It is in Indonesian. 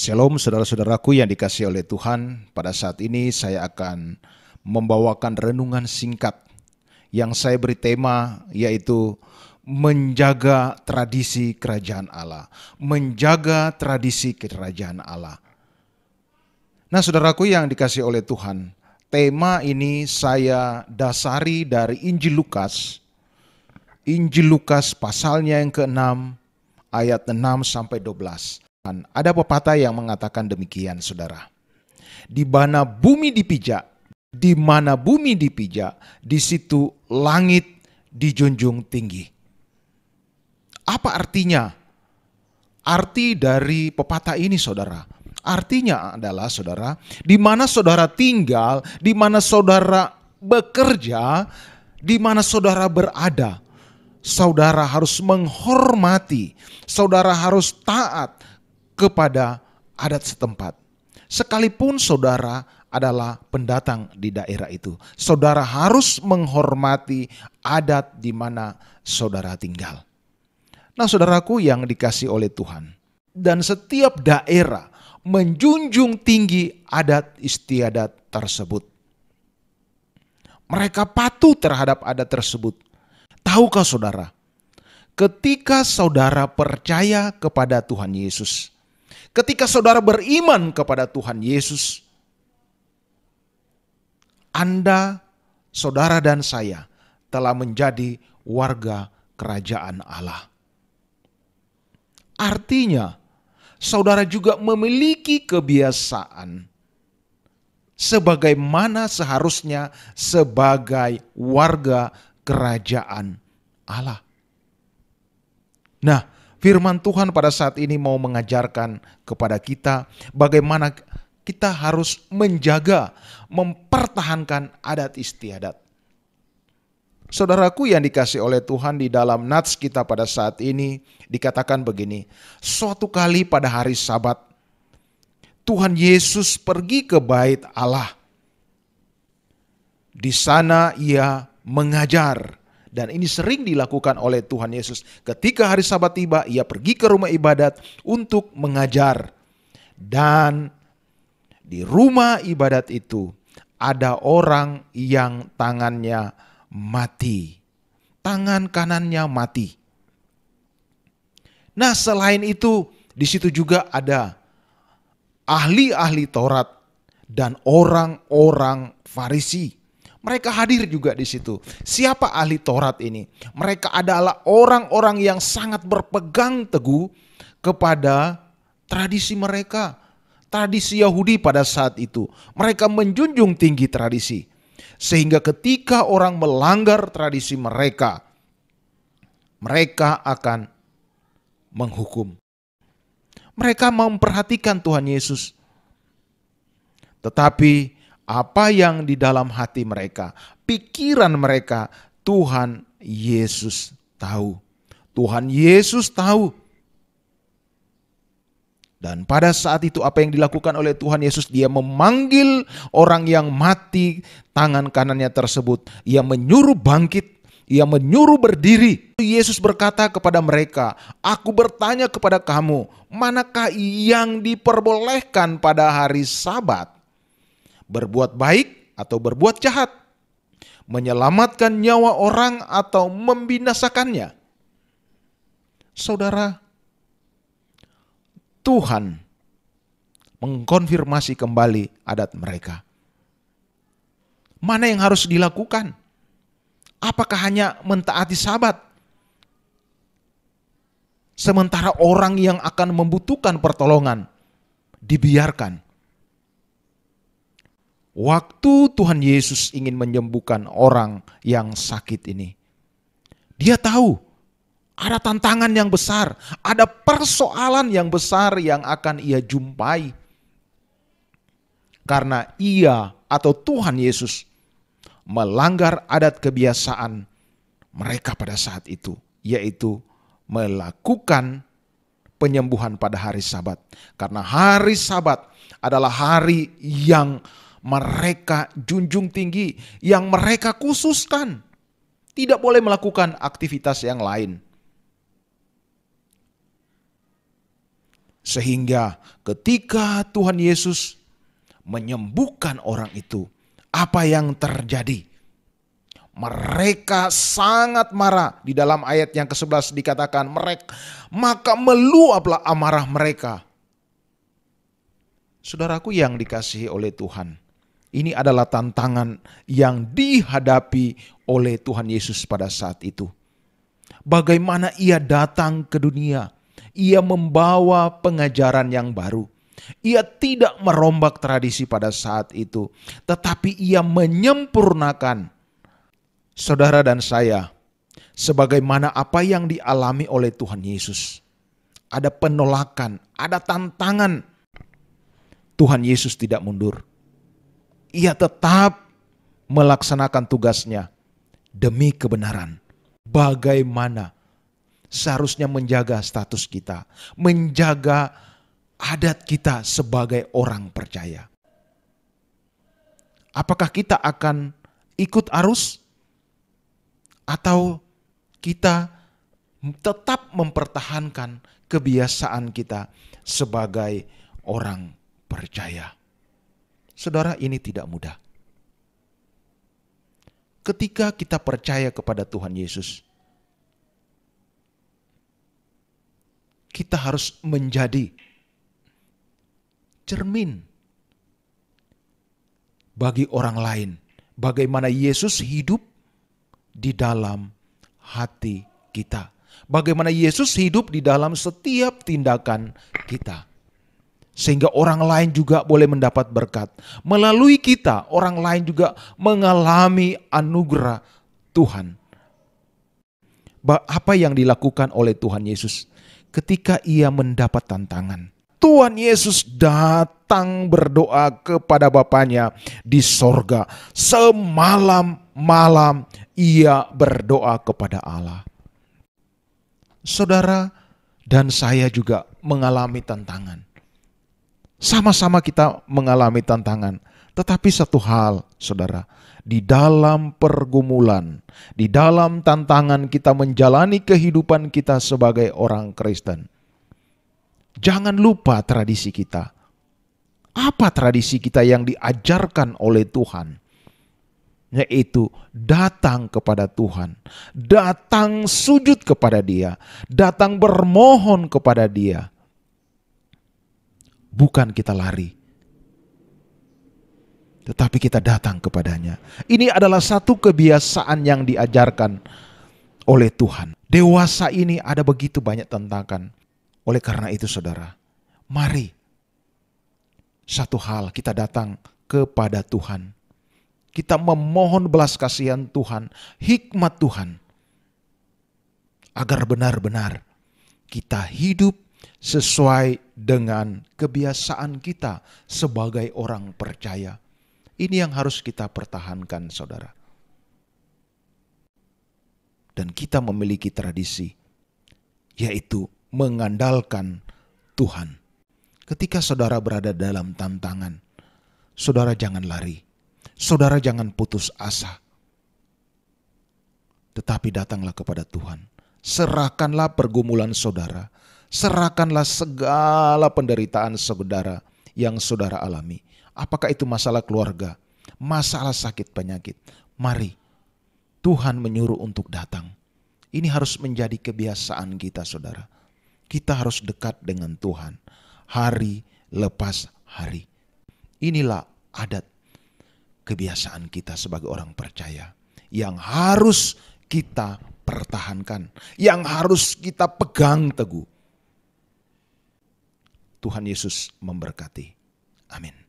Shalom saudara-saudaraku yang dikasihi oleh Tuhan. Pada saat ini saya akan membawakan renungan singkat yang saya beri tema yaitu menjaga tradisi kerajaan Allah. Menjaga tradisi kerajaan Allah. Nah, saudaraku yang dikasihi oleh Tuhan, tema ini saya dasari dari Injil Lukas. Injil Lukas pasalnya yang ke-6 ayat 6 sampai 12. Ada pepatah yang mengatakan demikian, saudara. Di mana bumi dipijak, di situ langit dijunjung tinggi. Apa artinya? Arti dari pepatah ini, saudara. Artinya adalah, saudara, di mana saudara tinggal, di mana saudara bekerja, di mana saudara berada, saudara harus menghormati, saudara harus taat kepada adat setempat. Sekalipun saudara adalah pendatang di daerah itu, saudara harus menghormati adat di mana saudara tinggal. Nah, saudaraku yang dikasihi oleh Tuhan, dan setiap daerah menjunjung tinggi adat istiadat tersebut. Mereka patuh terhadap adat tersebut. Tahukah saudara, ketika saudara percaya kepada Tuhan Yesus, ketika saudara beriman kepada Tuhan Yesus, Anda, saudara dan saya telah menjadi warga kerajaan Allah. Artinya, saudara juga memiliki kebiasaan sebagaimana seharusnya sebagai warga kerajaan Allah. Nah, firman Tuhan pada saat ini mau mengajarkan kepada kita bagaimana kita harus menjaga, mempertahankan adat istiadat. Saudaraku yang dikasihi oleh Tuhan, di dalam nats kita pada saat ini dikatakan begini. Suatu kali pada hari Sabat, Tuhan Yesus pergi ke bait Allah. Di sana ia mengajar. Dan ini sering dilakukan oleh Tuhan Yesus. Ketika hari Sabat tiba, ia pergi ke rumah ibadat untuk mengajar. Dan di rumah ibadat itu ada orang yang tangannya mati. Tangan kanannya mati. Nah, selain itu, di situ juga ada ahli-ahli Taurat dan orang-orang Farisi. Mereka hadir juga di situ. Siapa ahli Taurat ini? Mereka adalah orang-orang yang sangat berpegang teguh kepada tradisi mereka. Tradisi Yahudi pada saat itu. Mereka menjunjung tinggi tradisi. Sehingga ketika orang melanggar tradisi mereka, mereka akan menghukum. Mereka memperhatikan Tuhan Yesus. Tetapi apa yang di dalam hati mereka, pikiran mereka, Tuhan Yesus tahu. Tuhan Yesus tahu. Dan pada saat itu apa yang dilakukan oleh Tuhan Yesus? Dia memanggil orang yang mati tangan kanannya tersebut. Ia menyuruh bangkit. Ia menyuruh berdiri. Yesus berkata kepada mereka, "Aku bertanya kepada kamu, manakah yang diperbolehkan pada hari Sabat? Berbuat baik atau berbuat jahat? Menyelamatkan nyawa orang atau membinasakannya?" Saudara, Tuhan mengkonfirmasi kembali adat mereka. Mana yang harus dilakukan? Apakah hanya mentaati Sabat? Sementara orang yang akan membutuhkan pertolongan dibiarkan. Waktu Tuhan Yesus ingin menyembuhkan orang yang sakit ini, dia tahu ada tantangan yang besar, ada persoalan yang besar yang akan ia jumpai. Karena ia atau Tuhan Yesus melanggar adat kebiasaan mereka pada saat itu, yaitu melakukan penyembuhan pada hari Sabat. Karena hari Sabat adalah hari yang mereka junjung tinggi, yang mereka khususkan. Tidak boleh melakukan aktivitas yang lain. Sehingga ketika Tuhan Yesus menyembuhkan orang itu, apa yang terjadi? Mereka sangat marah. Di dalam ayat yang ke-11 dikatakan maka meluaplah amarah mereka. Saudaraku yang dikasihi oleh Tuhan, ini adalah tantangan yang dihadapi oleh Tuhan Yesus pada saat itu. Bagaimana ia datang ke dunia, ia membawa pengajaran yang baru. Ia tidak merombak tradisi pada saat itu, tetapi ia menyempurnakan saudara dan saya, sebagaimana apa yang dialami oleh Tuhan Yesus. Ada penolakan, ada tantangan. Tuhan Yesus tidak mundur. Ia tetap melaksanakan tugasnya demi kebenaran. Bagaimana seharusnya menjaga status kita, menjaga adat kita sebagai orang percaya. Apakah kita akan ikut arus? Atau kita tetap mempertahankan kebiasaan kita sebagai orang percaya? Saudara, ini tidak mudah. Ketika kita percaya kepada Tuhan Yesus, kita harus menjadi cermin bagi orang lain. Bagaimana Yesus hidup di dalam hati kita. Bagaimana Yesus hidup di dalam setiap tindakan kita. Sehingga orang lain juga boleh mendapat berkat. Melalui kita, orang lain juga mengalami anugerah Tuhan. Apa yang dilakukan oleh Tuhan Yesus ketika ia mendapat tantangan? Tuhan Yesus datang berdoa kepada Bapanya di sorga. Semalam-malam ia berdoa kepada Allah. Saudara dan saya juga mengalami tantangan. Sama-sama kita mengalami tantangan. Tetapi satu hal, saudara, di dalam pergumulan, di dalam tantangan kita menjalani kehidupan kita sebagai orang Kristen, jangan lupa tradisi kita. Apa tradisi kita yang diajarkan oleh Tuhan? Yaitu datang kepada Tuhan, datang sujud kepada Dia, datang bermohon kepada Dia. Bukan kita lari, tetapi kita datang kepadanya. Ini adalah satu kebiasaan yang diajarkan oleh Tuhan. Dewasa ini ada begitu banyak tantangan. Oleh karena itu saudara, mari satu hal, kita datang kepada Tuhan. Kita memohon belas kasihan Tuhan, hikmat Tuhan. Agar benar-benar kita hidup sesuai dengan kebiasaan kita sebagai orang percaya. Ini yang harus kita pertahankan saudara. Dan kita memiliki tradisi, yaitu mengandalkan Tuhan. Ketika saudara berada dalam tantangan, saudara jangan lari. Saudara jangan putus asa. Tetapi datanglah kepada Tuhan. Serahkanlah pergumulan saudara. Serahkanlah segala penderitaan saudara yang saudara alami. Apakah itu masalah keluarga, masalah sakit penyakit. Mari, Tuhan menyuruh untuk datang. Ini harus menjadi kebiasaan kita saudara. Kita harus dekat dengan Tuhan hari lepas hari. Inilah adat kebiasaan kita sebagai orang percaya yang harus kita pertahankan, yang harus kita pegang teguh. Tuhan Yesus memberkati. Amin.